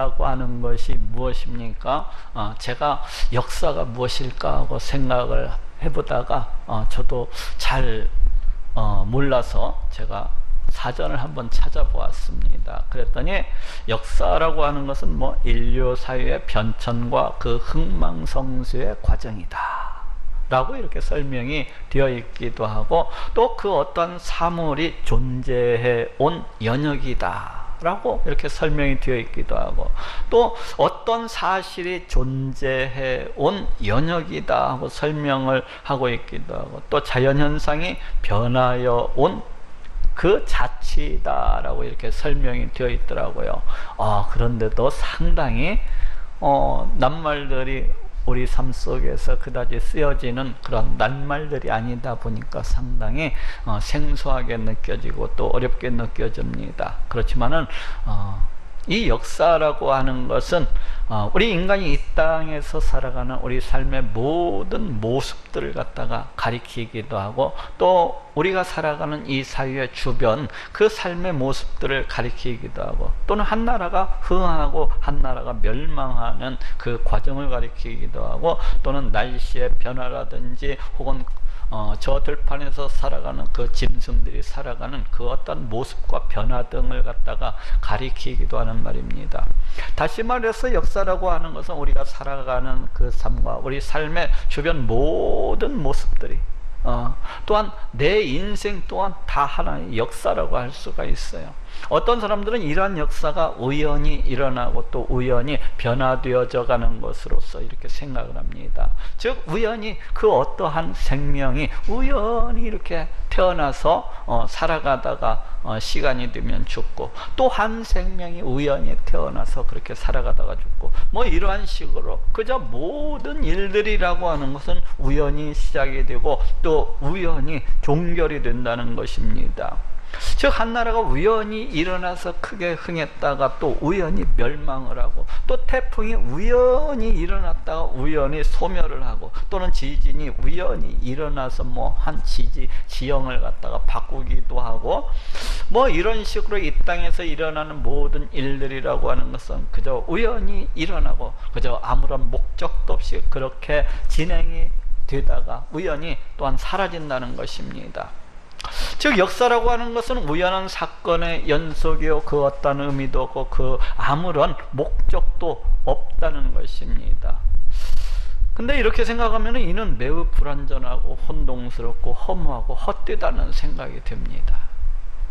역사라고 하는 것이 무엇입니까? 제가 역사가 무엇일까 하고 생각을 해보다가 저도 잘 몰라서 제가 사전을 한번 찾아보았습니다. 그랬더니 역사라고 하는 것은 뭐 인류 사회의 변천과 그 흥망성쇠의 과정이다 라고 이렇게 설명이 되어 있기도 하고, 또 그 어떤 사물이 존재해 온 영역이다 라고 이렇게 설명이 되어 있기도 하고, 또 어떤 사실이 존재해 온 영역이다 하고 설명을 하고 있기도 하고, 또 자연현상이 변하여 온 그 자치다 라고 이렇게 설명이 되어 있더라고요. 그런데도 상당히 낱말들이 우리 삶 속에서 그다지 쓰여지는 그런 낱말들이 아니다 보니까 상당히 생소하게 느껴지고 또 어렵게 느껴집니다. 그렇지만은 이 역사라고 하는 것은 우리 인간이 이 땅에서 살아가는 우리 삶의 모든 모습들을 갖다가 가리키기도 하고, 또 우리가 살아가는 이 사회의 주변 그 삶의 모습들을 가리키기도 하고, 또는 한 나라가 흥하고 한 나라가 멸망하는 그 과정을 가리키기도 하고, 또는 날씨의 변화라든지 혹은 저 들판에서 살아가는 그 짐승들이 살아가는 그 어떤 모습과 변화 등을 갖다가 가리키기도 하는 말입니다. 다시 말해서 역사라고 하는 것은 우리가 살아가는 그 삶과 우리 삶의 주변 모든 모습들이 또한 내 인생 또한 다 하나의 역사라고 할 수가 있어요. 어떤 사람들은 이러한 역사가 우연히 일어나고 또 우연히 변화되어져 가는 것으로서 이렇게 생각을 합니다. 즉 우연히 그 어떠한 생명이 우연히 이렇게 태어나서 살아가다가 시간이 되면 죽고, 또 한 생명이 우연히 태어나서 그렇게 살아가다가 죽고, 뭐 이러한 식으로 그저 모든 일들이라고 하는 것은 우연히 시작이 되고 또 우연히 종결이 된다는 것입니다. 즉 한 나라가 우연히 일어나서 크게 흥했다가 또 우연히 멸망을 하고, 또 태풍이 우연히 일어났다가 우연히 소멸을 하고, 또는 지진이 우연히 일어나서 뭐 한 지형을 갖다가 바꾸기도 하고, 뭐 이런 식으로 이 땅에서 일어나는 모든 일들이라고 하는 것은 그저 우연히 일어나고 그저 아무런 목적도 없이 그렇게 진행이 되다가 우연히 또한 사라진다는 것입니다. 즉 역사라고 하는 것은 우연한 사건의 연속이요, 그 어떤 의미도 없고 그 아무런 목적도 없다는 것입니다. 근데 이렇게 생각하면 이는 매우 불완전하고 혼동스럽고 허무하고 헛되다는 생각이 듭니다.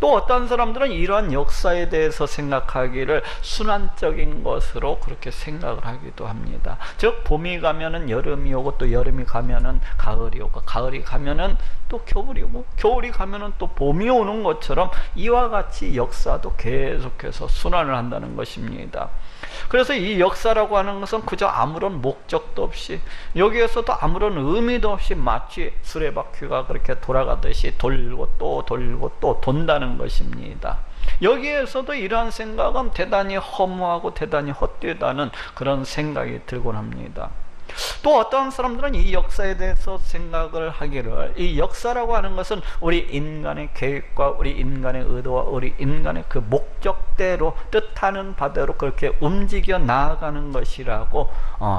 또 어떤 사람들은 이러한 역사에 대해서 생각하기를 순환적인 것으로 그렇게 생각을 하기도 합니다. 즉 봄이 가면은 여름이 오고, 또 여름이 가면은 가을이 오고, 가을이 가면은 또 겨울이 오고, 겨울이 가면은 또 봄이 오는 것처럼 이와 같이 역사도 계속해서 순환을 한다는 것입니다. 그래서 이 역사라고 하는 것은 그저 아무런 목적도 없이, 여기에서도 아무런 의미도 없이 마치 수레바퀴가 그렇게 돌아가듯이 돌고 또 돌고 또 돈다는 것입니다. 여기에서도 이러한 생각은 대단히 허무하고 대단히 헛되다는 그런 생각이 들곤 합니다. 또 어떤 사람들은 이 역사에 대해서 생각을 하기를, 이 역사라고 하는 것은 우리 인간의 계획과 우리 인간의 의도와 우리 인간의 그 목적대로 뜻하는 바대로 그렇게 움직여 나아가는 것이라고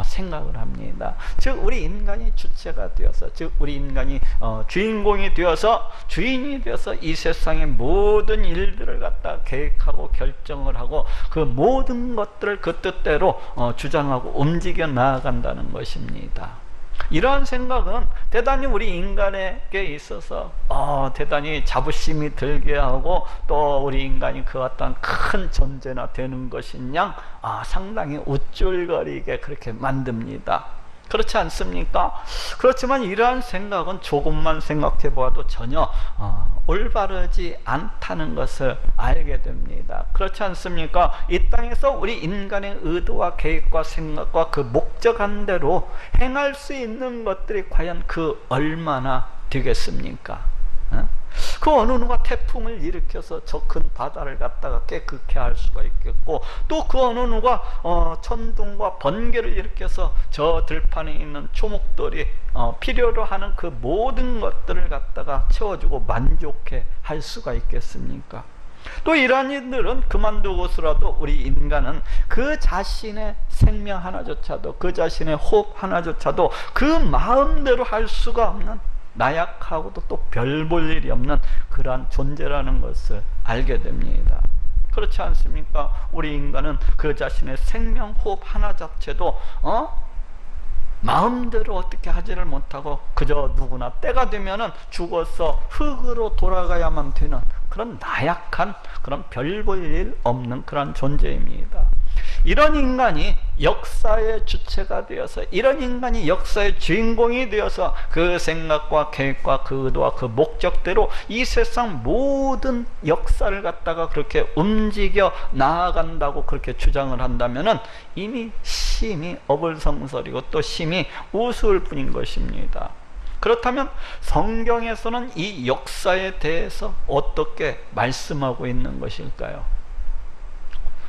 생각을 합니다. 즉 우리 인간이 주체가 되어서, 즉 우리 인간이 주인공이 되어서, 주인이 되어서 이 세상의 모든 일들을 갖다 계획하고 결정을 하고 그 모든 것들을 그 뜻대로 주장하고 움직여 나아간다는 것입니다. 이러한 생각은 대단히 우리 인간에게 있어서 대단히 자부심이 들게 하고, 또 우리 인간이 그 어떤 큰 존재나 되는 것인 양 상당히 우쭐거리게 그렇게 만듭니다. 그렇지 않습니까? 그렇지만 이러한 생각은 조금만 생각해 보아도 전혀 올바르지 않다는 것을 알게 됩니다. 그렇지 않습니까? 이 땅에서 우리 인간의 의도와 계획과 생각과 그 목적한 대로 행할 수 있는 것들이 과연 그 얼마나 되겠습니까? 그 어느 누가 태풍을 일으켜서 저 큰 바다를 갖다가 깨끗게 할 수가 있겠고, 또 그 어느 누가 천둥과 번개를 일으켜서 저 들판에 있는 초목들이 필요로 하는 그 모든 것들을 갖다가 채워주고 만족해 할 수가 있겠습니까? 또 이러한 일들은 그만두고서라도 우리 인간은 그 자신의 생명 하나조차도, 그 자신의 호흡 하나조차도 그 마음대로 할 수가 없는, 나약하고도 또 별 볼 일이 없는 그러한 존재라는 것을 알게 됩니다. 그렇지 않습니까? 우리 인간은 그 자신의 생명 호흡 하나 자체도 마음대로 어떻게 하지를 못하고 그저 누구나 때가 되면은 죽어서 흙으로 돌아가야만 되는 그런 나약한, 그런 별 볼 일 없는 그런 존재입니다. 이런 인간이 역사의 주체가 되어서, 이런 인간이 역사의 주인공이 되어서 그 생각과 계획과 그 의도와 그 목적대로 이 세상 모든 역사를 갖다가 그렇게 움직여 나아간다고 그렇게 주장을 한다면은 이미 심히 어불성설이고 또 심히 우스울 뿐인 것입니다. 그렇다면 성경에서는 이 역사에 대해서 어떻게 말씀하고 있는 것일까요?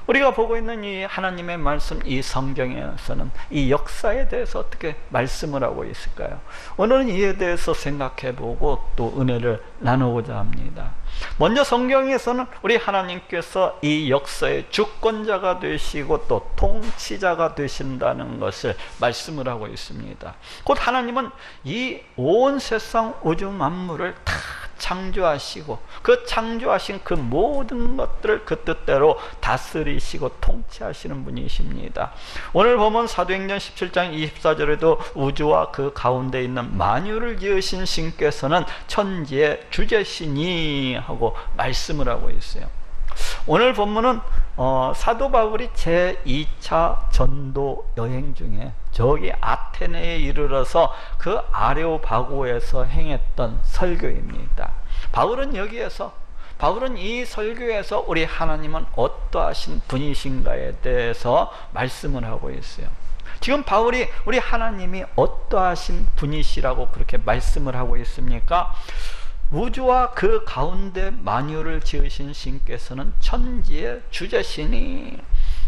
우리가 보고 있는 이 하나님의 말씀, 이 성경에서는 이 역사에 대해서 어떻게 말씀을 하고 있을까요? 오늘은 이에 대해서 생각해보고 또 은혜를 나누고자 합니다. 먼저 성경에서는 우리 하나님께서 이 역사의 주권자가 되시고 또 통치자가 되신다는 것을 말씀을 하고 있습니다. 곧 하나님은 이 온 세상 우주 만물을 다 창조하시고 그 창조하신 그 모든 것들을 그 뜻대로 다스리시고 통치하시는 분이십니다. 오늘 보면 사도행전 17장 24절에도 우주와 그 가운데 있는 만유를 지으신 신께서는 천지의 주제시니 하고 말씀을 하고 있어요. 오늘 본문은 사도 바울이 제2차 전도 여행 중에 저기 아테네에 이르러서 그 아레오바고에서 행했던 설교입니다. 바울은 이 설교에서 우리 하나님은 어떠하신 분이신가에 대해서 말씀을 하고 있어요. 지금 바울이 우리 하나님이 어떠하신 분이시라고 그렇게 말씀을 하고 있습니까? 우주와 그 가운데 만유를 지으신 신께서는 천지의 주제시니,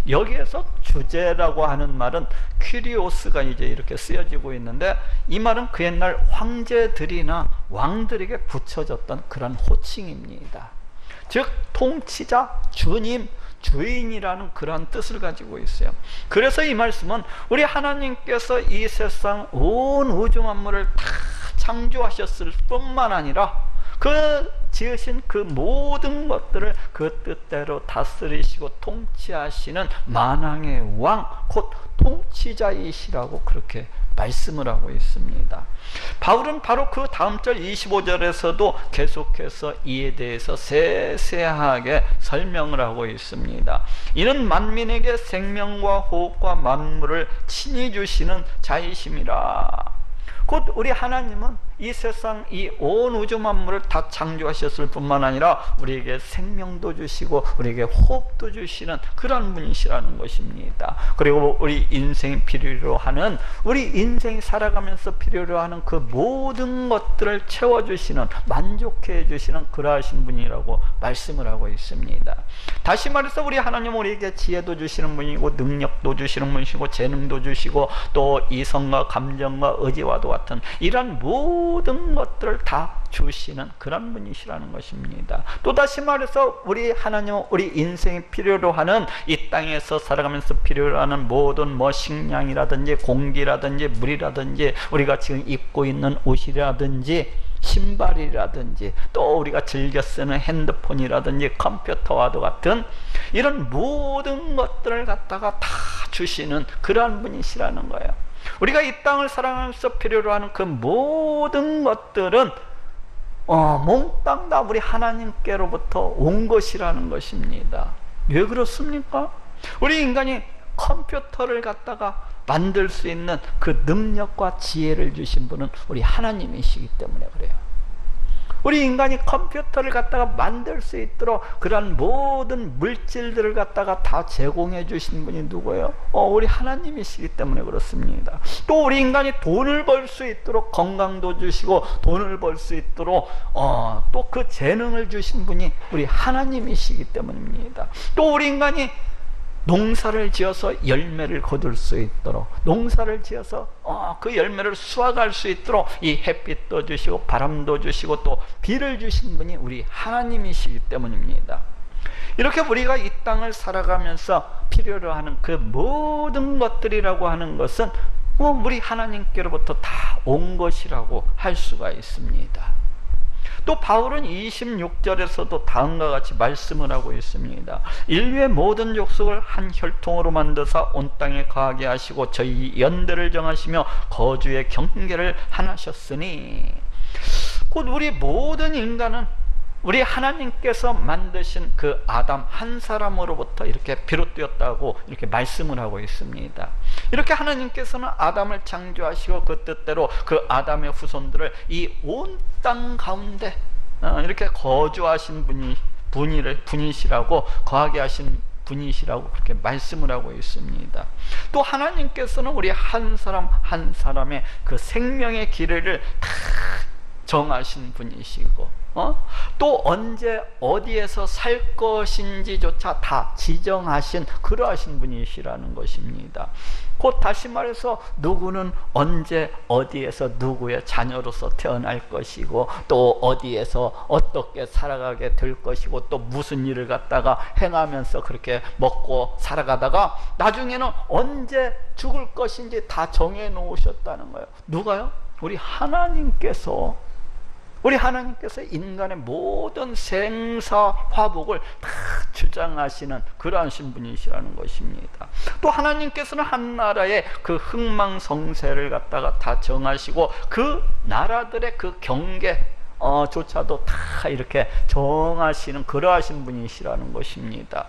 여기에서 주제라고 하는 말은 퀴리오스가 이제 이렇게 쓰여지고 있는데, 이 말은 그 옛날 황제들이나 왕들에게 붙여졌던 그런 호칭입니다. 즉 통치자, 주님, 주인이라는 그러한 뜻을 가지고 있어요. 그래서 이 말씀은 우리 하나님께서 이 세상 온 우주 만물을 다 창조하셨을 뿐만 아니라 그 지으신 그 모든 것들을 그 뜻대로 다스리시고 통치하시는 만왕의 왕, 곧 통치자이시라고 그렇게 말씀을 하고 있습니다. 바울은 바로 그 다음 절 25절에서도 계속해서 이에 대해서 세세하게 설명을 하고 있습니다. 이는 만민에게 생명과 호흡과 만물을 친히 주시는 자이심이라. 곧 우리 하나님은 이 세상 이 온 우주 만물을 다 창조하셨을 뿐만 아니라 우리에게 생명도 주시고 우리에게 호흡도 주시는 그런 분이시라는 것입니다. 그리고 우리 인생이 필요로 하는, 우리 인생이 살아가면서 필요로 하는 그 모든 것들을 채워주시는, 만족해 주시는 그러하신 분이라고 말씀을 하고 있습니다. 다시 말해서 우리 하나님은 우리에게 지혜도 주시는 분이고 능력도 주시는 분이시고 재능도 주시고 또 이성과 감정과 의지와도 같은 이런 모든 것들을 다 주시는 그런 분이시라는 것입니다. 또다시 말해서 우리 하나님은 우리 인생이 필요로 하는, 이 땅에서 살아가면서 필요로 하는 모든 식량이라든지 공기라든지 물이라든지 우리가 지금 입고 있는 옷이라든지 신발이라든지 또 우리가 즐겨 쓰는 핸드폰이라든지 컴퓨터와도 같은 이런 모든 것들을 갖다가 다 주시는 그러한 분이시라는 거예요. 우리가 이 땅을 살아가면서 필요로 하는 그 모든 것들은 몽땅 다 우리 하나님께로부터 온 것이라는 것입니다. 왜 그렇습니까? 우리 인간이 컴퓨터를 갖다가 만들 수 있는 그 능력과 지혜를 주신 분은 우리 하나님이시기 때문에 그래요. 우리 인간이 컴퓨터를 갖다가 만들 수 있도록 그런 모든 물질들을 갖다가 다 제공해 주신 분이 누구예요? 우리 하나님이시기 때문에 그렇습니다. 또 우리 인간이 돈을 벌 수 있도록 건강도 주시고 돈을 벌 수 있도록 또 그 재능을 주신 분이 우리 하나님이시기 때문입니다. 또 우리 인간이 농사를 지어서 열매를 거둘 수 있도록, 농사를 지어서 그 열매를 수확할 수 있도록 이 햇빛도 주시고 바람도 주시고 또 비를 주신 분이 우리 하나님이시기 때문입니다. 이렇게 우리가 이 땅을 살아가면서 필요로 하는 그 모든 것들이라고 하는 것은 우리 하나님께로부터 다 온 것이라고 할 수가 있습니다. 또 바울은 26절에서도 다음과 같이 말씀을 하고 있습니다. 인류의 모든 족속을 한 혈통으로 만드사 온 땅에 거하게 하시고 저희 연대를 정하시며 거주의 경계를 하나셨으니, 곧 우리 모든 인간은 우리 하나님께서 만드신 그 아담 한 사람으로부터 이렇게 비롯되었다고 이렇게 말씀을 하고 있습니다. 이렇게 하나님께서는 아담을 창조하시고 그 뜻대로 그 아담의 후손들을 이 온 땅 가운데 이렇게 거주하신 분이시라고, 거하게 하신 분이시라고 그렇게 말씀을 하고 있습니다. 또 하나님께서는 우리 한 사람 한 사람의 그 생명의 길이를 다 정하신 분이시고, 또 언제 어디에서 살 것인지조차 다 지정하신 그러하신 분이시라는 것입니다. 곧 다시 말해서 누구는 언제 어디에서 누구의 자녀로서 태어날 것이고, 또 어디에서 어떻게 살아가게 될 것이고, 또 무슨 일을 갖다가 행하면서 그렇게 먹고 살아가다가 나중에는 언제 죽을 것인지 다 정해 놓으셨다는 거예요. 누가요? 우리 하나님께서 인간의 모든 생사 화복을 다 주장하시는 그러하신 분이시라는 것입니다. 또 하나님께서는 한 나라의 그 흥망성쇠를 갖다가 다 정하시고 그 나라들의 그 경계 조차도 다 이렇게 정하시는 그러하신 분이시라는 것입니다.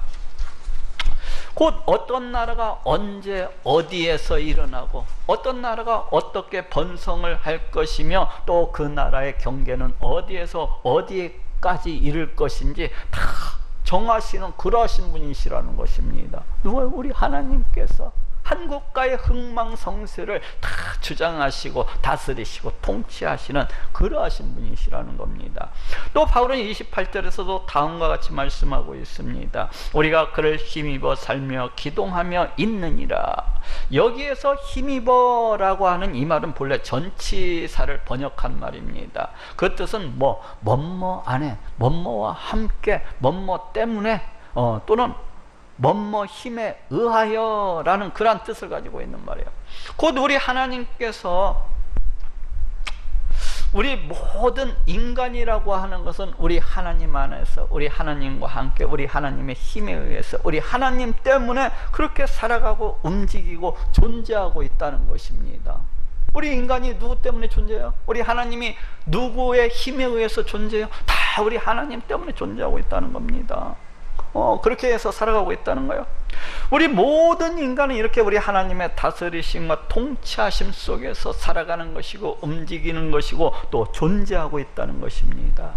곧 어떤 나라가 언제 어디에서 일어나고 어떤 나라가 어떻게 번성을 할 것이며 또 그 나라의 경계는 어디에서 어디까지 이를 것인지 다 정하시는 그러하신 분이시라는 것입니다. 누가? 우리 하나님께서 한 국가의 흥망성쇠를 다 주장하시고 다스리시고 통치하시는 그러하신 분이시라는 겁니다. 또 바울은 28절에서도 다음과 같이 말씀하고 있습니다. 우리가 그를 힘입어 살며 기동하며 있느니라. 여기에서 힘입어라고 하는 이 말은 본래 전치사를 번역한 말입니다. 그 뜻은 뭐뭐 안에, 뭐뭐와 함께, 뭐뭐 때문에, 또는 뭐뭐 힘에 의하여 라는 그러한 뜻을 가지고 있는 말이에요. 곧 우리 하나님께서 우리 모든 인간이라고 하는 것은 우리 하나님 안에서, 우리 하나님과 함께, 우리 하나님의 힘에 의해서, 우리 하나님 때문에 그렇게 살아가고 움직이고 존재하고 있다는 것입니다. 우리 인간이 누구 때문에 존재해요? 우리 하나님이 누구의 힘에 의해서 존재해요? 다 우리 하나님 때문에 존재하고 있다는 겁니다. 그렇게 해서 살아가고 있다는 거예요. 우리 모든 인간은 이렇게 우리 하나님의 다스리심과 통치하심 속에서 살아가는 것이고 움직이는 것이고 또 존재하고 있다는 것입니다.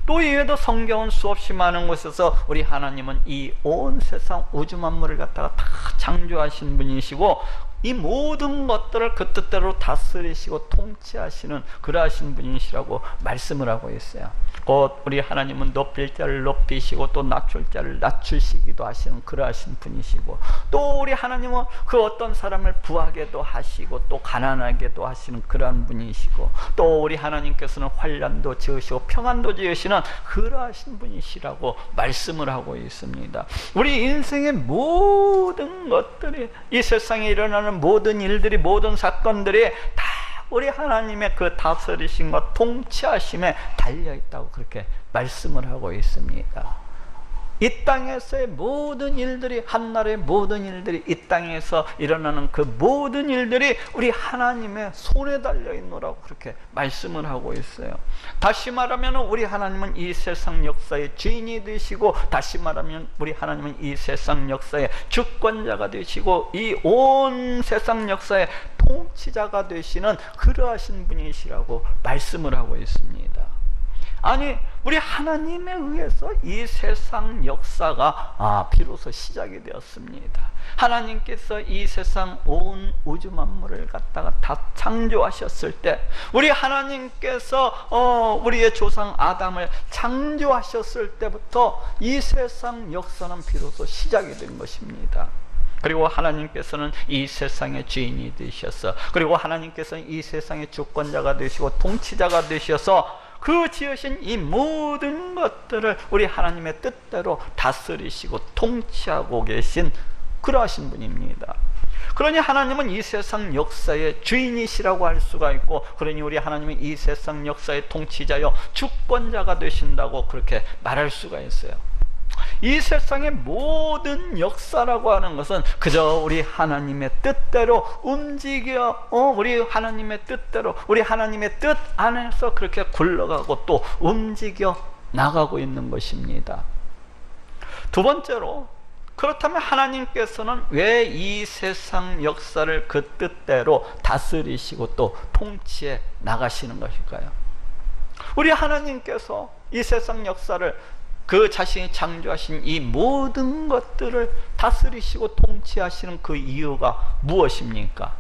또 이외에도 성경은 수없이 많은 곳에서 우리 하나님은 이 온 세상 우주 만물을 갖다가 다 창조하신 분이시고 이 모든 것들을 그 뜻대로 다스리시고 통치하시는 그러하신 분이시라고 말씀을 하고 있어요. 곧 우리 하나님은 높일 자를 높이시고 또 낮출 자를 낮추시기도 하시는 그러하신 분이시고, 또 우리 하나님은 그 어떤 사람을 부하게도 하시고 또 가난하게도 하시는 그러한 분이시고, 또 우리 하나님께서는 환난도 지으시고 평안도 지으시는 그러하신 분이시라고 말씀을 하고 있습니다. 우리 인생의 모든 것들이, 이 세상에 일어나는 모든 일들이, 모든 사건들이 다 우리 하나님의 그 다스리심과 통치하심에 달려있다고 그렇게 말씀을 하고 있습니다. 이 땅에서의 모든 일들이, 한나라의 모든 일들이, 이 땅에서 일어나는 그 모든 일들이 우리 하나님의 손에 달려있노라고 그렇게 말씀을 하고 있어요. 다시 말하면 우리 하나님은 이 세상 역사의 주인이 되시고, 다시 말하면 우리 하나님은 이 세상 역사의 주권자가 되시고 이 온 세상 역사의 통치자가 되시는 그러하신 분이시라고 말씀을 하고 있습니다. 아니, 우리 하나님에 의해서 이 세상 역사가 비로소 시작이 되었습니다. 하나님께서 이 세상 온 우주 만물을 갖다가 다 창조하셨을 때, 우리 하나님께서 우리의 조상 아담을 창조하셨을 때부터 이 세상 역사는 비로소 시작이 된 것입니다. 그리고 하나님께서는 이 세상의 주인이 되셔서, 그리고 하나님께서는 이 세상의 주권자가 되시고 통치자가 되셔서 그 지으신 이 모든 것들을 우리 하나님의 뜻대로 다스리시고 통치하고 계신 그러하신 분입니다. 그러니 하나님은 이 세상 역사의 주인이시라고 할 수가 있고, 그러니 우리 하나님은 이 세상 역사의 통치자여 주권자가 되신다고 그렇게 말할 수가 있어요. 이 세상의 모든 역사라고 하는 것은 그저 우리 하나님의 뜻대로 움직여 우리 하나님의 뜻대로, 우리 하나님의 뜻 안에서 그렇게 굴러가고 또 움직여 나가고 있는 것입니다. 두 번째로, 그렇다면 하나님께서는 왜 이 세상 역사를 그 뜻대로 다스리시고 또 통치해 나가시는 것일까요? 우리 하나님께서 이 세상 역사를, 그 자신이 창조하신 이 모든 것들을 다스리시고 통치하시는 그 이유가 무엇입니까?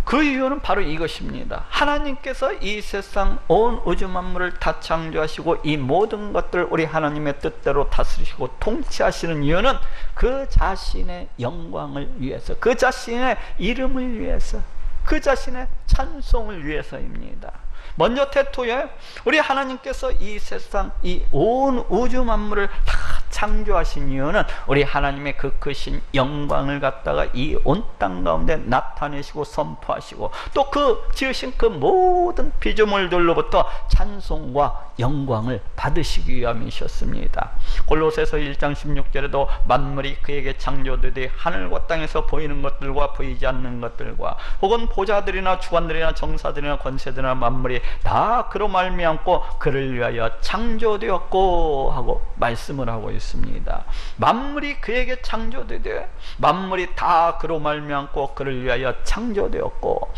그 이유는 바로 이것입니다. 하나님께서 이 세상 온 우주 만물을 다 창조하시고 이 모든 것들을 우리 하나님의 뜻대로 다스리시고 통치하시는 이유는 그 자신의 영광을 위해서, 그 자신의 이름을 위해서, 그 자신의 찬송을 위해서입니다. 먼저 태초에 우리 하나님께서 이 세상, 이 온 우주 만물을 다 창조하신 이유는 우리 하나님의 그 크신 영광을 갖다가 이 온 땅 가운데 나타내시고 선포하시고, 또 그 지으신 그 모든 피조물들로부터 찬송과 영광을 받으시기 위함이셨습니다. 골로새서 1장 16절에도 만물이 그에게 창조되되 하늘과 땅에서 보이는 것들과 보이지 않는 것들과 혹은 보좌들이나 주관들이나 정사들이나 권세들이나 만물이 다 그로 말미암고 그를 위하여 창조되었고 하고 말씀을 하고 있습니다. 만물이 그에게 창조되되, 만물이 다 그로 말미암고 그를 위하여 창조되었고,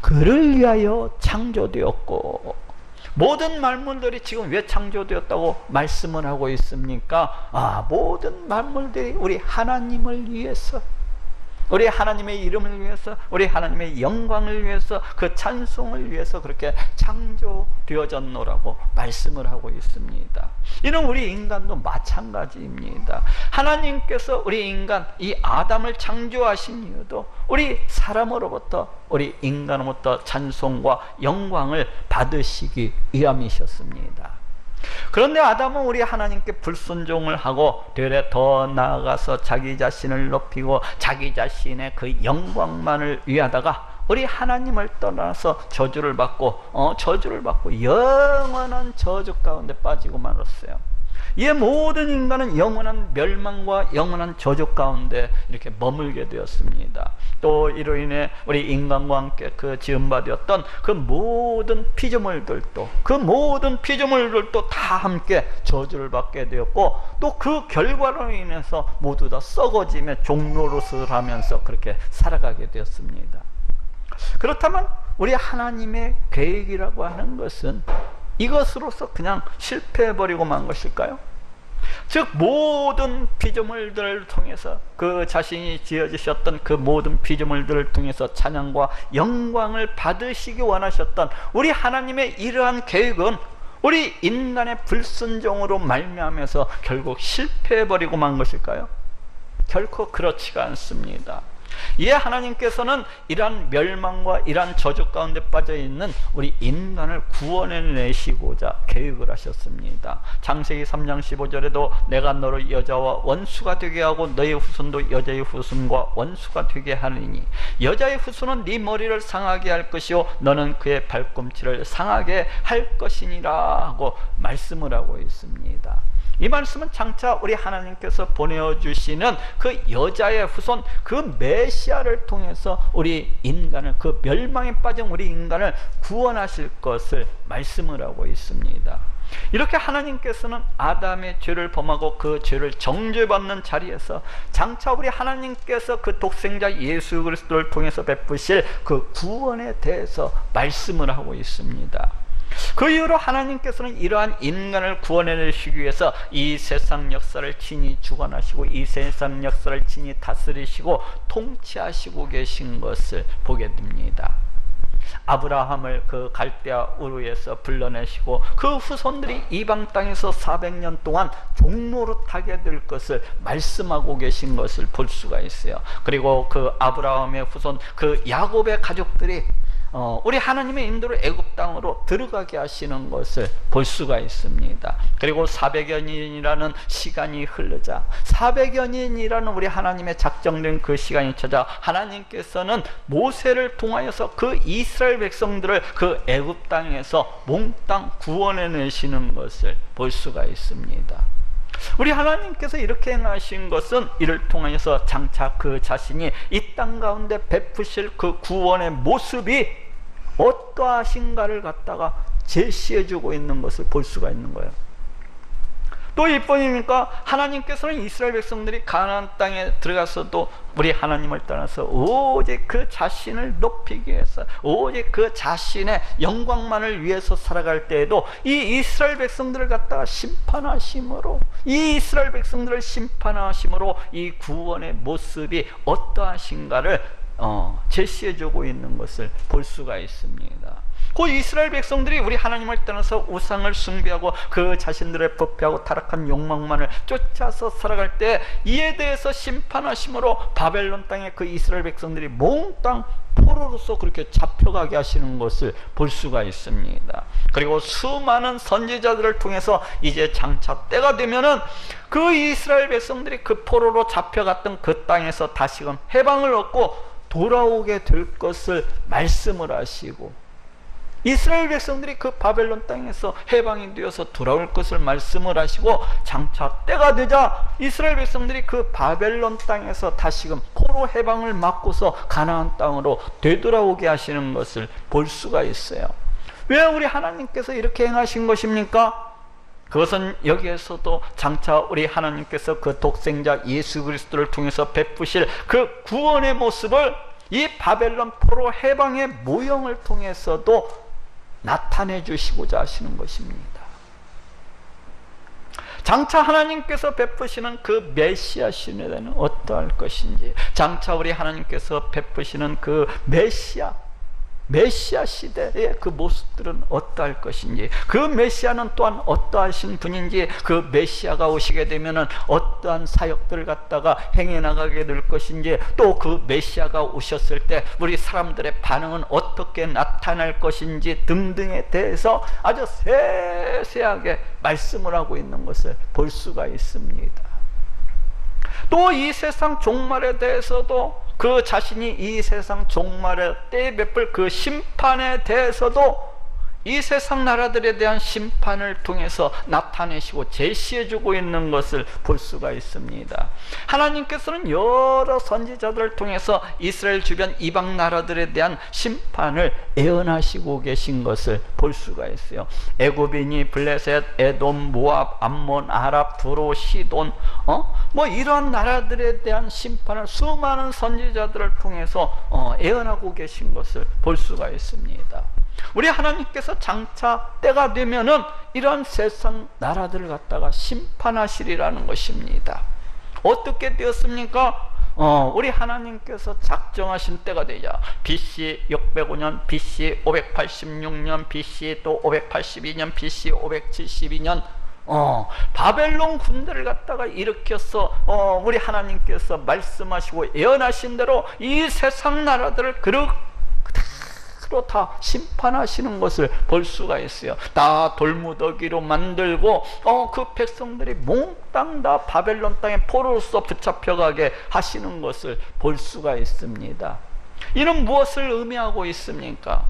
그를 위하여 창조되었고. 모든 만물들이 지금 왜 창조되었다고 말씀을 하고 있습니까? 모든 만물들이 우리 하나님을 위해서, 우리 하나님의 이름을 위해서, 우리 하나님의 영광을 위해서, 그 찬송을 위해서 그렇게 창조되어졌노라고 말씀을 하고 있습니다. 이는 우리 인간도 마찬가지입니다. 하나님께서 우리 인간, 이 아담을 창조하신 이유도 우리 사람으로부터, 우리 인간으로부터 찬송과 영광을 받으시기 위함이셨습니다. 그런데 아담은 우리 하나님께 불순종을 하고 되레 더 나아가서 자기 자신을 높이고 자기 자신의 그 영광만을 위하다가 우리 하나님을 떠나서 저주를 받고 영원한 저주 가운데 빠지고 말았어요. 이 모든 인간은 영원한 멸망과 영원한 저주 가운데 이렇게 머물게 되었습니다. 또 이로 인해 우리 인간과 함께 그 지음받았던 그 모든 피조물들도 다 함께 저주를 받게 되었고, 또 그 결과로 인해서 모두 다 썩어짐의 종로릇을 하면서 그렇게 살아가게 되었습니다. 그렇다면 우리 하나님의 계획이라고 하는 것은 이것으로서 그냥 실패해버리고 만 것일까요? 즉 모든 피조물들을 통해서, 그 자신이 지어주셨던 그 모든 피조물들을 통해서 찬양과 영광을 받으시기 원하셨던 우리 하나님의 이러한 계획은 우리 인간의 불순종으로 말미암아서 결국 실패해버리고 만 것일까요? 결코 그렇지가 않습니다. 이에 하나님께서는 이러한 멸망과 이러한 저주 가운데 빠져있는 우리 인간을 구원해내시고자 계획을 하셨습니다. 창세기 3장 15절에도 내가 너를 여자와 원수가 되게 하고 너의 후손도 여자의 후손과 원수가 되게 하느니 여자의 후손은 네 머리를 상하게 할 것이요 너는 그의 발꿈치를 상하게 할 것이니라 하고 말씀을 하고 있습니다. 이 말씀은 장차 우리 하나님께서 보내주시는 그 여자의 후손, 그 메시아를 통해서 우리 인간을, 그 멸망에 빠진 우리 인간을 구원하실 것을 말씀을 하고 있습니다. 이렇게 하나님께서는 아담의 죄를 범하고 그 죄를 정죄받는 자리에서 장차 우리 하나님께서 그 독생자 예수 그리스도를 통해서 베푸실 그 구원에 대해서 말씀을 하고 있습니다. 그 이후로 하나님께서는 이러한 인간을 구원해내시기 위해서 이 세상 역사를 친히 주관하시고 이 세상 역사를 친히 다스리시고 통치하시고 계신 것을 보게 됩니다. 아브라함을 그 갈대아 우르에서 불러내시고 그 후손들이 이방 땅에서 400년 동안 종노릇하게 될 것을 말씀하고 계신 것을 볼 수가 있어요. 그리고 그 아브라함의 후손, 그 야곱의 가족들이 우리 하나님의 인도로 애굽 땅으로 들어가게 하시는 것을 볼 수가 있습니다. 그리고 400여 년이라는 시간이 흐르자 400여 년이라는 우리 하나님의 작정된 그 시간이 찾아 하나님께서는 모세를 통하여서 그 이스라엘 백성들을 그 애굽 땅에서 몽땅 구원해 내시는 것을 볼 수가 있습니다. 우리 하나님께서 이렇게 행하신 것은 이를 통하여서 장차 그 자신이 이 땅 가운데 베푸실 그 구원의 모습이 어떠하신가를 갖다가 제시해주고 있는 것을 볼 수가 있는 거예요. 또 이뿐입니까? 하나님께서는 이스라엘 백성들이 가나안 땅에 들어가서도 우리 하나님을 떠나서 오직 그 자신을 높이기 위해서 오직 그 자신의 영광만을 위해서 살아갈 때에도 이 이스라엘 백성들을 갖다가 심판하심으로 이 이스라엘 백성들을 심판하심으로 이 구원의 모습이 어떠하신가를 제시해주고 있는 것을 볼 수가 있습니다. 그 이스라엘 백성들이 우리 하나님을 떠나서 우상을 숭배하고 그 자신들의 부패하고 타락한 욕망만을 쫓아서 살아갈 때 이에 대해서 심판하심으로 바벨론 땅에 그 이스라엘 백성들이 몽땅 포로로서 그렇게 잡혀가게 하시는 것을 볼 수가 있습니다. 그리고 수많은 선지자들을 통해서 이제 장차 때가 되면은 그 이스라엘 백성들이 그 포로로 잡혀갔던 그 땅에서 다시금 해방을 얻고 돌아오게 될 것을 말씀을 하시고 이스라엘 백성들이 그 바벨론 땅에서 해방이 되어서 돌아올 것을 말씀을 하시고 장차 때가 되자 이스라엘 백성들이 그 바벨론 땅에서 다시금 포로 해방을 맞고서 가나안 땅으로 되돌아오게 하시는 것을 볼 수가 있어요. 왜 우리 하나님께서 이렇게 행하신 것입니까? 그것은 여기에서도 장차 우리 하나님께서 그 독생자 예수 그리스도를 통해서 베푸실 그 구원의 모습을 이 바벨론 포로 해방의 모형을 통해서도 나타내 주시고자 하시는 것입니다. 장차 하나님께서 베푸시는 그 메시아 시대는 어떠할 것인지, 장차 우리 하나님께서 베푸시는 그 메시아 시대의 그 모습들은 어떠할 것인지, 그 메시아는 또한 어떠하신 분인지, 그 메시아가 오시게 되면은 어떠한 사역들을 갖다가 행해 나가게 될 것인지, 또 그 메시아가 오셨을 때 우리 사람들의 반응은 어떻게 나타날 것인지 등등에 대해서 아주 세세하게 말씀을 하고 있는 것을 볼 수가 있습니다. 또 이 세상 종말에 대해서도 그 자신이 이 세상 종말의 때에 베풀 그 심판에 대해서도 이 세상 나라들에 대한 심판을 통해서 나타내시고 제시해주고 있는 것을 볼 수가 있습니다. 하나님께서는 여러 선지자들을 통해서 이스라엘 주변 이방 나라들에 대한 심판을 예언하시고 계신 것을 볼 수가 있어요. 애굽이니 블레셋, 에돔, 모압, 암몬, 아랍, 두로, 시돈, 뭐 이러한 나라들에 대한 심판을 수많은 선지자들을 통해서 예언하고 계신 것을 볼 수가 있습니다. 우리 하나님께서 장차 때가 되면은 이런 세상 나라들을 갖다가 심판하시리라는 것입니다. 어떻게 되었습니까? 우리 하나님께서 작정하신 때가 되자 BC 605년, BC 586년, BC 또 582년, BC 572년 바벨론 군대를 갖다가 일으켜서 우리 하나님께서 말씀하시고 예언하신 대로 이 세상 나라들을 다 심판하시는 것을 볼 수가 있어요. 다 돌무더기로 만들고 그 백성들이 몽땅 다 바벨론 땅에 포로로서 붙잡혀가게 하시는 것을 볼 수가 있습니다. 이는 무엇을 의미하고 있습니까?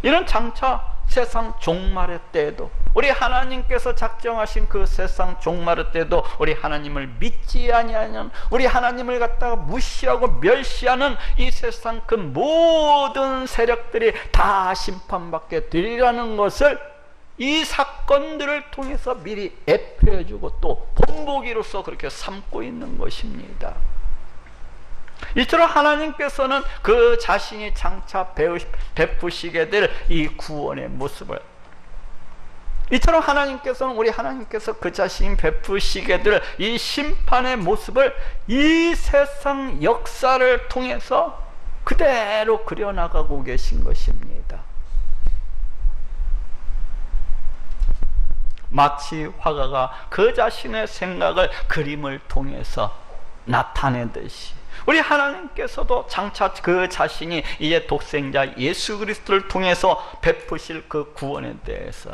이는 장차 세상 종말의 때에도 우리 하나님께서 작정하신 그 세상 종말의 때도 우리 하나님을 믿지 아니하는, 우리 하나님을 갖다가 무시하고 멸시하는 이 세상 그 모든 세력들이 다 심판받게 되리라는 것을 이 사건들을 통해서 미리 예표해주고 또 본보기로서 그렇게 삼고 있는 것입니다. 이처럼 하나님께서는 그 자신이 장차 베푸시게 될 이 구원의 모습을, 이처럼 하나님께서는 우리 하나님께서 그 자신이 베푸시게 될 이 심판의 모습을 이 세상 역사를 통해서 그대로 그려나가고 계신 것입니다. 마치 화가가 그 자신의 생각을 그림을 통해서 나타내듯이 우리 하나님께서도 장차 그 자신이 이제 독생자 예수 그리스도를 통해서 베푸실 그 구원에 대해서,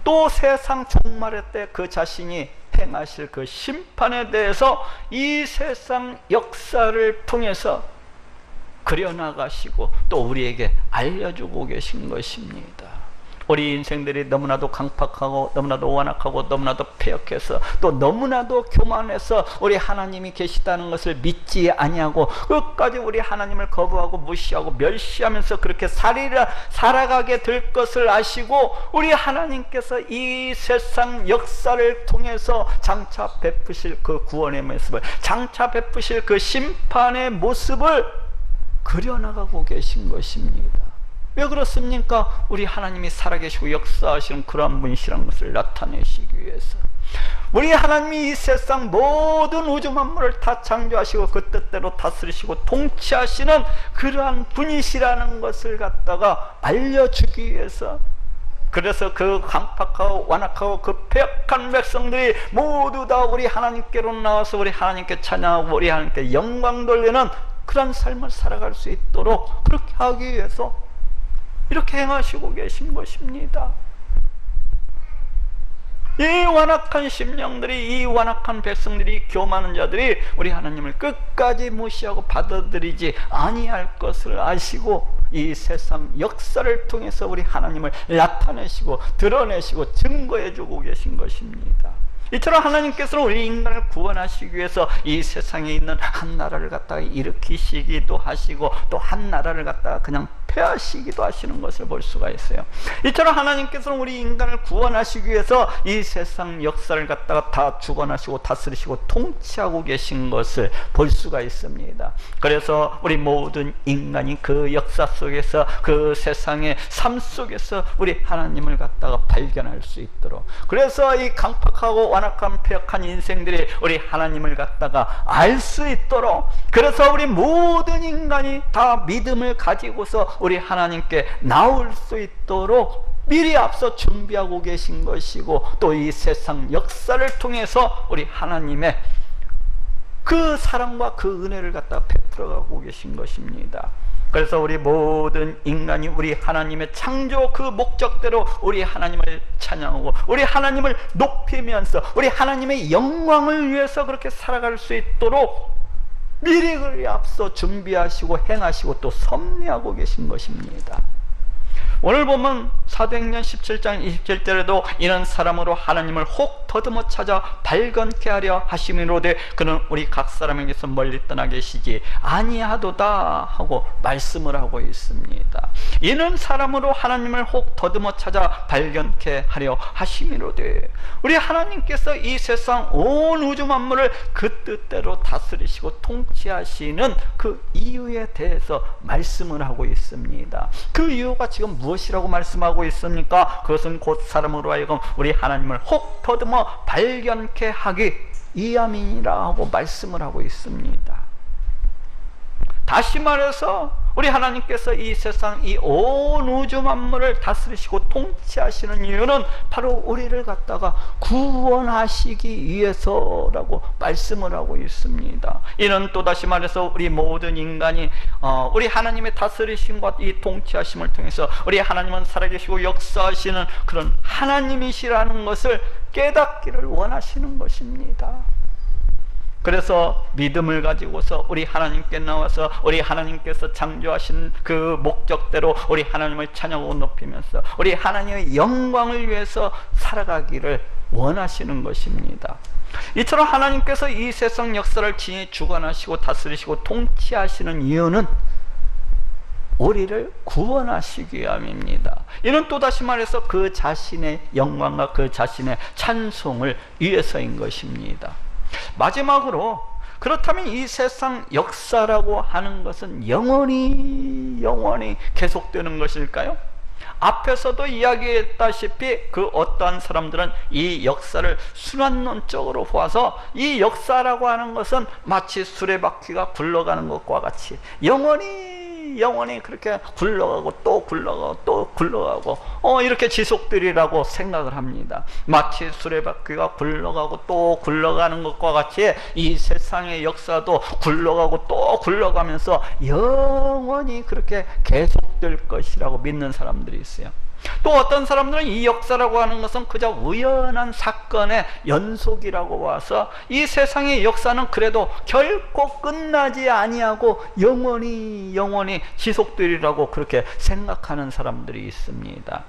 또 세상 종말의 때 그 자신이 행하실 그 심판에 대해서 이 세상 역사를 통해서 그려나가시고 또 우리에게 알려주고 계신 것입니다. 우리 인생들이 너무나도 강팍하고 너무나도 완악하고 너무나도 패역해서 또 너무나도 교만해서 우리 하나님이 계시다는 것을 믿지 아니하고 끝까지 우리 하나님을 거부하고 무시하고 멸시하면서 그렇게 살아가게 될 것을 아시고, 우리 하나님께서 이 세상 역사를 통해서 장차 베푸실 그 구원의 모습을, 장차 베푸실 그 심판의 모습을 그려나가고 계신 것입니다. 왜 그렇습니까? 우리 하나님이 살아계시고 역사하시는 그러한 분이시라는 것을 나타내시기 위해서. 우리 하나님이 이 세상 모든 우주 만물을 다 창조하시고 그 뜻대로 다스리시고 통치하시는 그러한 분이시라는 것을 갖다가 알려주기 위해서. 그래서 그 강팍하고 완악하고 그 패역한 백성들이 모두 다 우리 하나님께로 나와서 우리 하나님께 찬양하고 우리 하나님께 영광 돌리는 그런 삶을 살아갈 수 있도록 그렇게 하기 위해서 이렇게 행하시고 계신 것입니다. 이 완악한 심령들이, 이 완악한 백성들이, 교만한 자들이 우리 하나님을 끝까지 무시하고 받아들이지 아니할 것을 아시고 이 세상 역사를 통해서 우리 하나님을 나타내시고 드러내시고 증거해주고 계신 것입니다. 이처럼 하나님께서는 우리 인간을 구원하시기 위해서 이 세상에 있는 한 나라를 갖다가 일으키시기도 하시고 또 한 나라를 갖다가 그냥 폐하시기도 하시는 것을 볼 수가 있어요. 이처럼 하나님께서는 우리 인간을 구원하시기 위해서 이 세상 역사를 갖다가 다 주관하시고 다스리시고 통치하고 계신 것을 볼 수가 있습니다. 그래서 우리 모든 인간이 그 역사 속에서, 그 세상의 삶 속에서 우리 하나님을 갖다가 발견할 수 있도록, 그래서 이 강팍하고 완악한 패역한 인생들이 우리 하나님을 갖다가 알 수 있도록, 그래서 우리 모든 인간이 다 믿음을 가지고서 우리 하나님께 나올 수 있도록 미리 앞서 준비하고 계신 것이고, 또 이 세상 역사를 통해서 우리 하나님의 그 사랑과 그 은혜를 갖다 베풀어가고 계신 것입니다. 그래서 우리 모든 인간이 우리 하나님의 창조 그 목적대로 우리 하나님을 찬양하고 우리 하나님을 높이면서 우리 하나님의 영광을 위해서 그렇게 살아갈 수 있도록 미리 그리 앞서 준비하시고 행하시고 또 섭리하고 계신 것입니다. 오늘 보면 사도행전 17장 27절에도 이런 사람으로 하나님을 혹 더듬어 찾아 발견케 하려 하심이로되 그는 우리 각 사람에게서 멀리 떠나 계시지 아니하도다 하고 말씀을 하고 있습니다. 이는 사람으로 하나님을 혹 더듬어 찾아 발견케 하려 하심이로되, 우리 하나님께서 이 세상 온 우주 만물을 그 뜻대로 다스리시고 통치하시는 그 이유에 대해서 말씀을 하고 있습니다. 그 이유가 지금 무엇이라고 말씀하고 있습니까? 그것은 곧 사람으로 하여금 우리 하나님을 혹 더듬어 발견케 하기 위함이니라 하고 말씀을 하고 있습니다. 다시 말해서 우리 하나님께서 이 세상 이 온 우주 만물을 다스리시고 통치하시는 이유는 바로 우리를 갖다가 구원하시기 위해서라고 말씀을 하고 있습니다. 이는 또다시 말해서 우리 모든 인간이 우리 하나님의 다스리심과 이 통치하심을 통해서 우리 하나님은 살아계시고 역사하시는 그런 하나님이시라는 것을 깨닫기를 원하시는 것입니다. 그래서 믿음을 가지고서 우리 하나님께 나와서 우리 하나님께서 창조하신 그 목적대로 우리 하나님을 찬양하고 높이면서 우리 하나님의 영광을 위해서 살아가기를 원하시는 것입니다. 이처럼 하나님께서 이 세상 역사를 친히 주관하시고 다스리시고 통치하시는 이유는 우리를 구원하시기 위함입니다. 이는 또다시 말해서 그 자신의 영광과 그 자신의 찬송을 위해서인 것입니다. 마지막으로, 그렇다면 이 세상 역사라고 하는 것은 영원히 계속되는 것일까요? 앞에서도 이야기했다시피 그 어떠한 사람들은 이 역사를 순환론적으로 보아서 이 역사라고 하는 것은 마치 수레바퀴가 굴러가는 것과 같이 영원히 영원히 그렇게 굴러가고 또 굴러가고 또 굴러가고 이렇게 지속되리라고 생각을 합니다. 마치 수레바퀴가 굴러가고 또 굴러가는 것과 같이 이 세상의 역사도 굴러가고 또 굴러가면서 영원히 그렇게 계속될 것이라고 믿는 사람들이 있어요. 또 어떤 사람들은 이 역사라고 하는 것은 그저 우연한 사건의 연속이라고 봐서 이 세상의 역사는 그래도 결코 끝나지 아니하고 영원히 지속되리라고 그렇게 생각하는 사람들이 있습니다.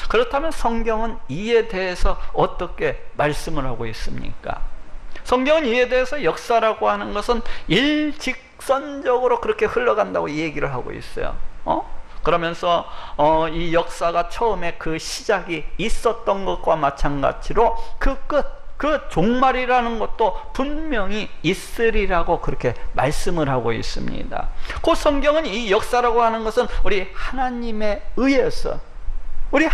그렇다면 성경은 이에 대해서 어떻게 말씀을 하고 있습니까? 성경은 이에 대해서 역사라고 하는 것은 일직선적으로 그렇게 흘러간다고 얘기를 하고 있어요. 그러면서 이 역사가 처음에 그 시작이 있었던 것과 마찬가지로 그 끝, 그 종말이라는 것도 분명히 있으리라고 그렇게 말씀을 하고 있습니다. 그 성경은 이 역사라고 하는 것은 우리 하나님에 의해서 우리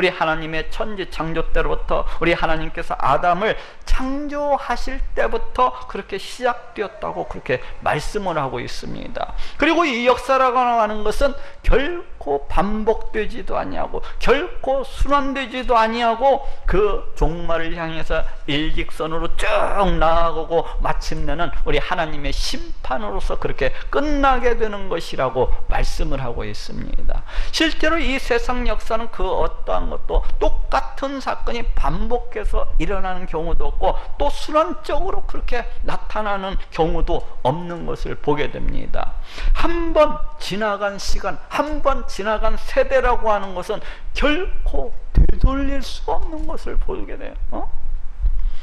하나님의 천지 창조 때로부터 우리 하나님께서 아담을 창조하실 때부터 그렇게 시작되었다고 그렇게 말씀을 하고 있습니다. 그리고 이 역사라고 하는 것은 결코 반복되지도 아니하고 결코 순환되지도 아니하고 그 종말을 향해서 일직선으로 쭉 나아가고 마침내는 우리 하나님의 심판으로서 그렇게 끝나게 되는 것이라고 말씀을 하고 있습니다. 실제로 이 세상 역사는 그 어떠한 것도 똑같은 사건이 반복해서 일어나는 경우도 없고 또 순환적으로 그렇게 나타나는 경우도 없는 것을 보게 됩니다. 한 번 지나간 시간, 한 번 지나간 세대라고 하는 것은 결코 되돌릴 수 없는 것을 보게 돼요.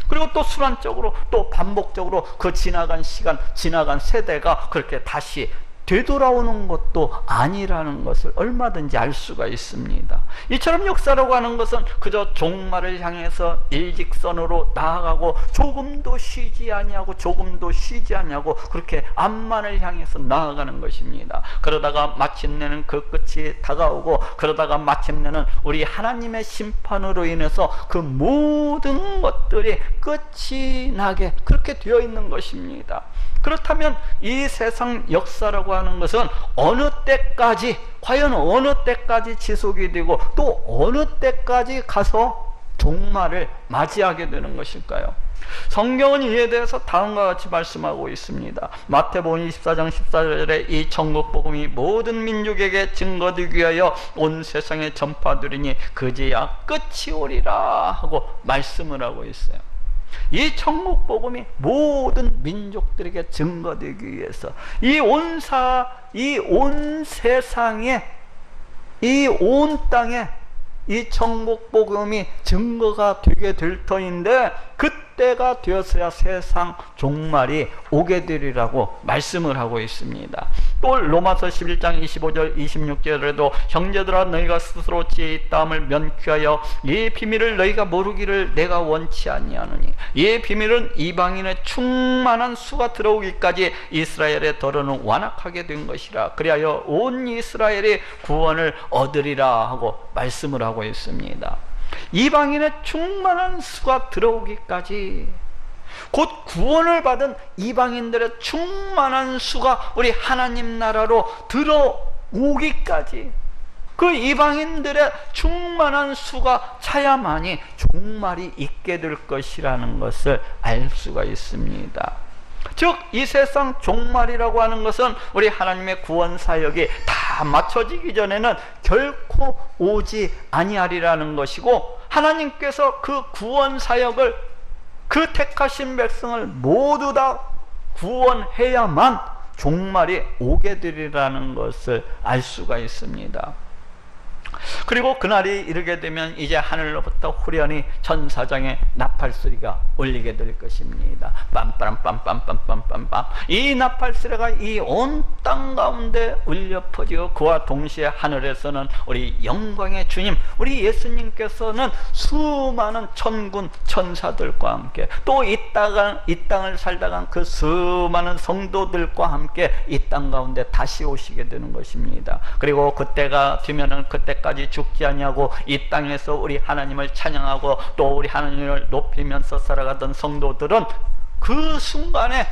그리고 또 순환적으로 또 반복적으로 그 지나간 시간, 지나간 세대가 그렇게 다시 되돌아오는 것도 아니라는 것을 얼마든지 알 수가 있습니다. 이처럼 역사라고 하는 것은 그저 종말을 향해서 일직선으로 나아가고 조금도 쉬지 아니하고 그렇게 앞만을 향해서 나아가는 것입니다. 그러다가 마침내는 그 끝이 다가오고 그러다가 마침내는 우리 하나님의 심판으로 인해서 그 모든 것들이 끝이 나게 그렇게 되어 있는 것입니다. 그렇다면 이 세상 역사라고 하는 것은 어느 때까지, 과연 어느 때까지 지속이 되고 또 어느 때까지 가서 종말을 맞이하게 되는 것일까요? 성경은 이에 대해서 다음과 같이 말씀하고 있습니다. 마태복음 24장 14절에 이 천국복음이 모든 민족에게 증거되기 위하여 온 세상에 전파되리니 그제야 끝이 오리라 하고 말씀을 하고 있어요. 이 천국 복음이 모든 민족들에게 증거되기 위해서 이 온 세상에, 이 온 땅에 이 천국 복음이 증거가 되게 될 터인데 그때가 되어서야 세상 종말이 오게 되리라고 말씀을 하고 있습니다. 또 로마서 11장 25절 26절에도 형제들아 너희가 스스로 지혜 있다함을 면피하여 이 비밀을 너희가 모르기를 내가 원치 아니하노니 이 비밀은 이방인의 충만한 수가 들어오기까지 이스라엘의 더러는 완악하게 된 것이라 그리하여 온 이스라엘이 구원을 얻으리라 하고 말씀을 하고 있습니다. 이방인의 충만한 수가 들어오기까지, 곧 구원을 받은 이방인들의 충만한 수가 우리 하나님 나라로 들어오기까지, 그 이방인들의 충만한 수가 차야만이 종말이 있게 될 것이라는 것을 알 수가 있습니다. 즉 이 세상 종말이라고 하는 것은 우리 하나님의 구원 사역이 다 마쳐지기 전에는 결코 오지 아니하리라는 것이고, 하나님께서 그 구원 사역을, 그 택하신 백성을 모두 다 구원해야만 종말이 오게 되리라는 것을 알 수가 있습니다. 그리고 그날이 이르게 되면 이제 하늘로부터 후련히 천사장의 나팔소리가 울리게 될 것입니다. 빰빰빰빰빰빰빰빰. 이 나팔소리가 이 온 땅 가운데 울려 퍼지고 그와 동시에 하늘에서는 우리 영광의 주님, 우리 예수님께서는 수많은 천군 천사들과 함께 또 이 땅을 살다간 그 수많은 성도들과 함께 이 땅 가운데 다시 오시게 되는 것입니다. 그리고 그때가 되면은 그때까지 죽지 아니하고 이 땅에서 우리 하나님을 찬양하고 또 우리 하나님을 높이면서 살아가던 성도들은 그 순간에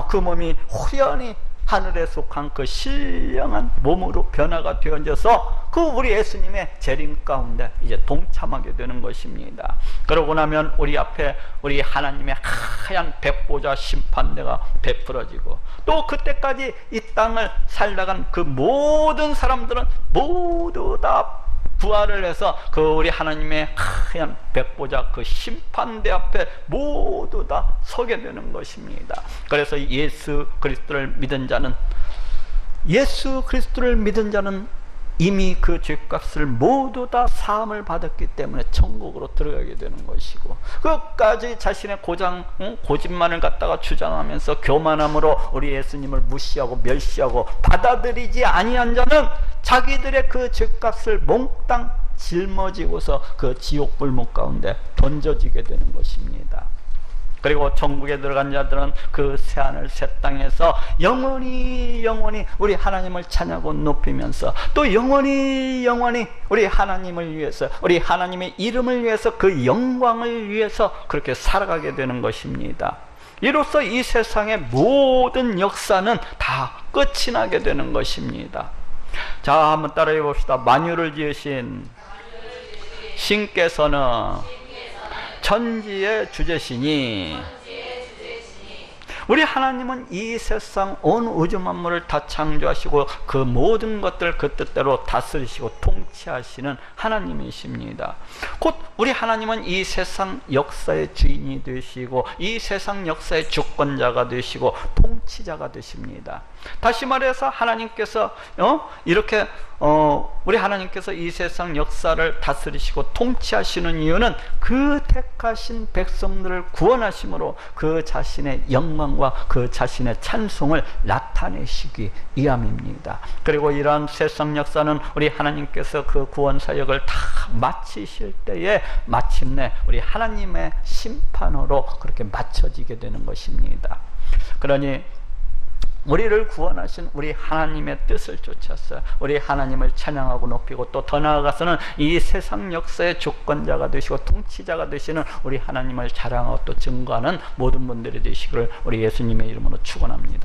그 몸이 후련히 하늘에 속한 그 신령한 몸으로 변화가 되어져서 그 우리 예수님의 재림 가운데 이제 동참하게 되는 것입니다. 그러고 나면 우리 앞에 우리 하나님의 하얀 백보자 심판대가 베풀어지고, 또 그때까지 이 땅을 살다간 그 모든 사람들은 모두 다 부활을 해서 그 우리 하나님의 하얀 백보자 그 심판대 앞에 모두 다 서게 되는 것입니다. 그래서 예수 그리스도를 믿은 자는 이미 그 죄값을 모두 다 사함을 받았기 때문에 천국으로 들어가게 되는 것이고, 끝까지 자신의 고집만을 갖다가 주장하면서 교만함으로 우리 예수님을 무시하고 멸시하고 받아들이지 아니한 자는 자기들의 그 죄값을 몽땅 짊어지고서 그 지옥 불목 가운데 던져지게 되는 것입니다. 그리고 천국에 들어간 자들은 그 새하늘 새 땅에서 영원히 우리 하나님을 찬양하고 높이면서, 또 영원히 우리 하나님을 위해서, 우리 하나님의 이름을 위해서, 그 영광을 위해서 그렇게 살아가게 되는 것입니다. 이로써 이 세상의 모든 역사는 다 끝이 나게 되는 것입니다. 자, 한번 따라해 봅시다. 만유를 지으신 신께서는 천지의 주제시니, 우리 하나님은 이 세상 온 우주 만물을 다 창조하시고 그 모든 것들을 그 뜻대로 다스리시고 통치하시는 하나님이십니다. 곧 우리 하나님은 이 세상 역사의 주인이 되시고 이 세상 역사의 주권자가 되시고 통치자가 되십니다. 다시 말해서 하나님께서 이렇게 우리 하나님께서 이 세상 역사를 다스리시고 통치하시는 이유는 그 택하신 백성들을 구원하심으로 그 자신의 영광과 그 자신의 찬송을 나타내시기 위함입니다. 그리고 이러한 세상 역사는 우리 하나님께서 그 구원 사역을 다 마치실 때에 마침내 우리 하나님의 심판으로 그렇게 마쳐지게 되는 것입니다. 그러니 우리를 구원하신 우리 하나님의 뜻을 쫓아서 우리 하나님을 찬양하고 높이고, 또 더 나아가서는 이 세상 역사의 주권자가 되시고 통치자가 되시는 우리 하나님을 자랑하고 또 증거하는 모든 분들이 되시기를 우리 예수님의 이름으로 축원합니다.